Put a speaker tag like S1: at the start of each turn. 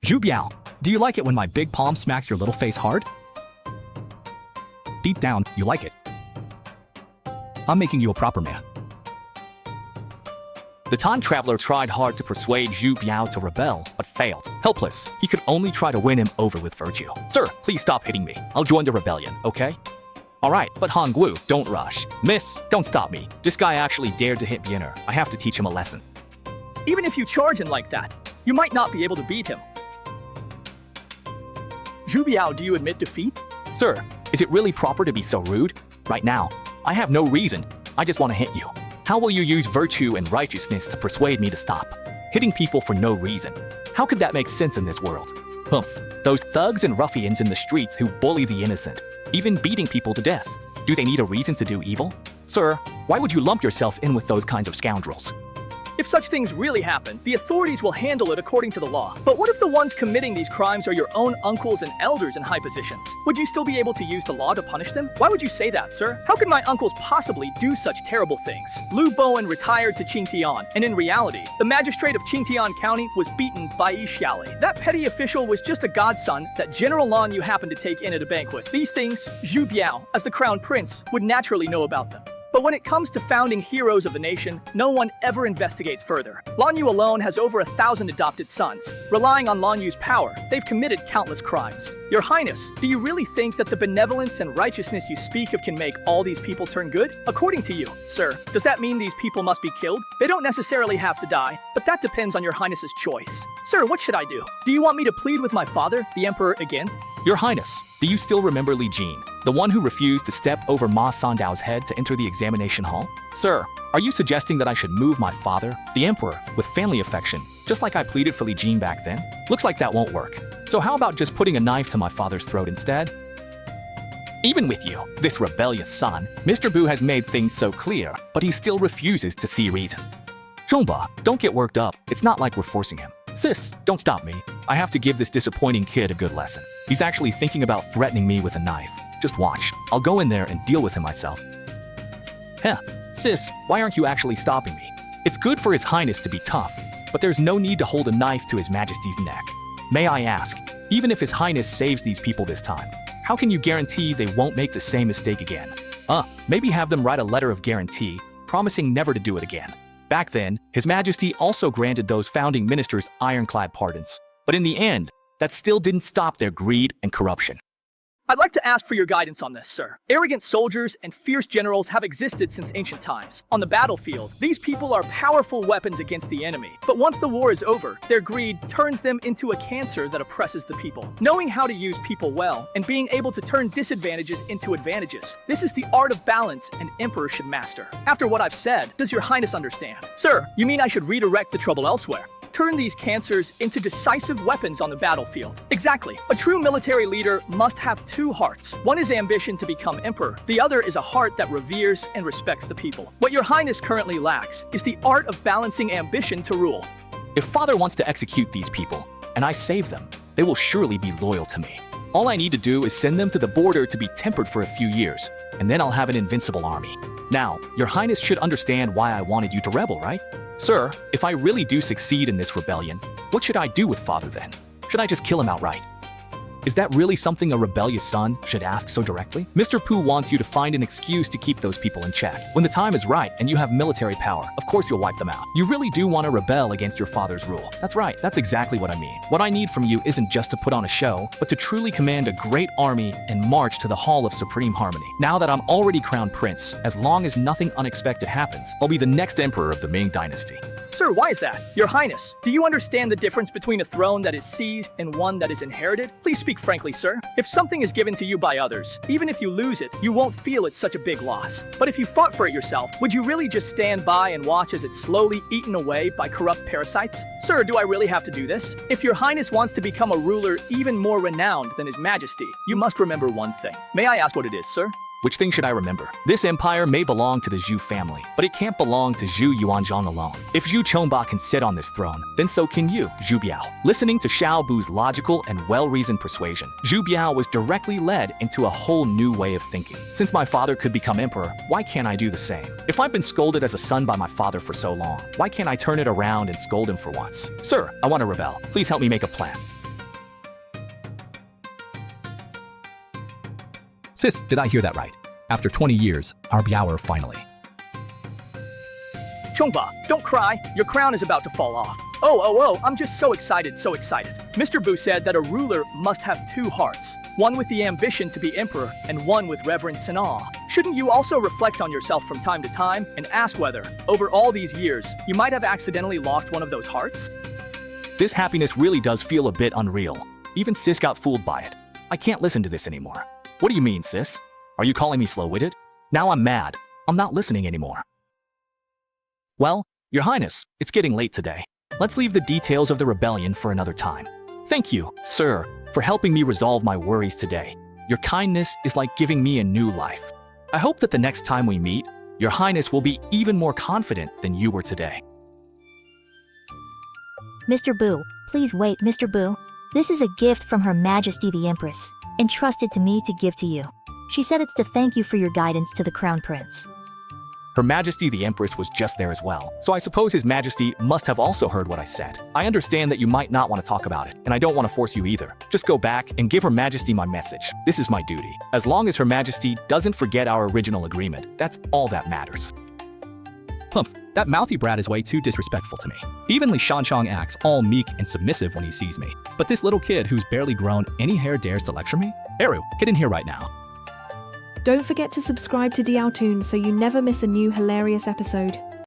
S1: Zhu Biao, do you like it when my big palm smacks your little face hard? Deep down, you like it. I'm making you a proper man.
S2: The time traveler tried hard to persuade Zhu Biao to rebel, but failed. Helpless, he could only try to win him over with virtue. Sir, please stop hitting me. I'll join the rebellion, okay? Alright, but Hongwu, don't rush. Miss, don't stop me. This guy actually dared to hit beginner. I have to teach him a lesson.
S3: Even if you charge him like that, you might not be able to beat him. Zhu Biao, do you admit defeat?
S2: Sir, is it really proper to be so rude? Right now, I have no reason. I just want to hit you. How will you use virtue and righteousness to persuade me to stop? Hitting people for no reason. How could that make sense in this world? Humph, those thugs and ruffians in the streets who bully the innocent, even beating people to death. Do they need a reason to do evil? Sir, why would you lump yourself in with those kinds of scoundrels?
S3: If such things really happen, the authorities will handle it according to the law. But what if the ones committing these crimes are your own uncles and elders in high positions? Would you still be able to use the law to punish them? Why would you say that, sir? How could my uncles possibly do such terrible things? Lu Bowen retired to Qingtian, and in reality, the magistrate of Qingtian County was beaten by Yi Xiaoli. That petty official was just a godson that General Lan Yu happened to take in at a banquet. These things, Zhu Biao, as the crown prince, would naturally know about them. But when it comes to founding heroes of the nation, no one ever investigates further. Lan Yu alone has over 1,000 adopted sons. Relying on Lan Yu's power, they've committed countless crimes. Your Highness, do you really think that the benevolence and righteousness you speak of can make all these people turn good? According to you, sir, does that mean these people must be killed? They don't necessarily have to die, but that depends on your Highness's choice. Sir, what should I do? Do you want me to plead with my father, the Emperor, again?
S2: Your Highness, do you still remember Li Jin, the one who refused to step over Ma Sandao's head to enter the examination hall? Sir, are you suggesting that I should move my father, the Emperor, with family affection, just like I pleaded for Li Jin back then? Looks like that won't work. So how about just putting a knife to my father's throat instead? Even with you, this rebellious son, Mr. Bu has made things so clear, but he still refuses to see reason. Zhongba, don't get worked up. It's not like we're forcing him. Sis, don't stop me. I have to give this disappointing kid a good lesson. He's actually thinking about threatening me with a knife. Just watch. I'll go in there and deal with him myself. Heh, sis, why aren't you actually stopping me? It's good for His Highness to be tough, but there's no need to hold a knife to His Majesty's neck. May I ask, even if His Highness saves these people this time, how can you guarantee they won't make the same mistake again? Maybe have them write a letter of guarantee, promising never to do it again. Back then, His Majesty also granted those founding ministers ironclad pardons. But in the end, that still didn't stop their greed and corruption.
S3: I'd like to ask for your guidance on this, sir. Arrogant soldiers and fierce generals have existed since ancient times. On the battlefield, these people are powerful weapons against the enemy. But once the war is over, their greed turns them into a cancer that oppresses the people. Knowing how to use people well, and being able to turn disadvantages into advantages, this is the art of balance an emperor should master. After what I've said, does your Highness understand? Sir, you mean I should redirect the trouble elsewhere? Turn these cancers into decisive weapons on the battlefield. Exactly. A true military leader must have two hearts. One is ambition to become emperor. The other is a heart that reveres and respects the people. What your Highness currently lacks is the art of balancing ambition to rule.
S2: If Father wants to execute these people, and I save them, they will surely be loyal to me. All I need to do is send them to the border to be tempered for a few years, and then I'll have an invincible army. Now, your Highness should understand why I wanted you to rebel, right? Sir, if I really do succeed in this rebellion, what should I do with Father then? Should I just kill him outright? Is that really something a rebellious son should ask so directly? Mr. Pooh wants you to find an excuse to keep those people in check. When the time is right and you have military power, of course you'll wipe them out. You really do want to rebel against your father's rule. That's right, that's exactly what I mean. What I need from you isn't just to put on a show, but to truly command a great army and march to the Hall of Supreme Harmony. Now that I'm already crowned prince, as long as nothing unexpected happens, I'll be the next emperor of the Ming Dynasty.
S3: Sir, why is that? Your Highness, do you understand the difference between a throne that is seized and one that is inherited? Please speak frankly, sir. If something is given to you by others, even if you lose it, you won't feel it's such a big loss. But if you fought for it yourself, would you really just stand by and watch as it's slowly eaten away by corrupt parasites? Sir, do I really have to do this? If your Highness wants to become a ruler even more renowned than His Majesty, you must remember one thing. May I ask what it is, sir?
S2: Which thing should I remember? This empire may belong to the Zhu family, but it can't belong to Zhu Yuanzhang alone. If Zhu Chongba can sit on this throne, then so can you, Zhu Biao. Listening to Xiao Bu's logical and well-reasoned persuasion, Zhu Biao was directly led into a whole new way of thinking. Since my father could become emperor, why can't I do the same? If I've been scolded as a son by my father for so long, why can't I turn it around and scold him for once? Sir, I want to rebel. Please help me make a plan.
S1: Sis, did I hear that right? After 20 years, our Biaoer finally.
S3: Chongba, don't cry. Your crown is about to fall off. Oh, I'm just so excited, so excited. Mr. Bu said that a ruler must have two hearts, one with the ambition to be emperor and one with reverence and awe. Shouldn't you also reflect on yourself from time to time and ask whether, over all these years, you might have accidentally lost one of those hearts?
S2: This happiness really does feel a bit unreal. Even sis got fooled by it. I can't listen to this anymore. What do you mean, sis? Are you calling me slow-witted? Now I'm mad. I'm not listening anymore. Well, Your Highness, it's getting late today. Let's leave the details of the rebellion for another time. Thank you, sir, for helping me resolve my worries today. Your kindness is like giving me a new life. I hope that the next time we meet, Your Highness will be even more confident than you were today.
S4: Mr. Bu, please wait, Mr. Bu. This is a gift from Her Majesty the Empress, entrusted to me to give to you. She said it's to thank you for your guidance to the Crown Prince.
S2: Her Majesty the Empress was just there as well, so I suppose His Majesty must have also heard what I said. I understand that you might not want to talk about it, and I don't want to force you either. Just go back and give Her Majesty my message. This is my duty. As long as Her Majesty doesn't forget our original agreement, that's all that matters.
S1: Humph, that mouthy brat is way too disrespectful to me. Even Li Shanchong acts all meek and submissive when he sees me. But this little kid who's barely grown any hair dares to lecture me? Eru, get in here right now.
S5: Don't forget to subscribe to Diao Toon so you never miss a new hilarious episode.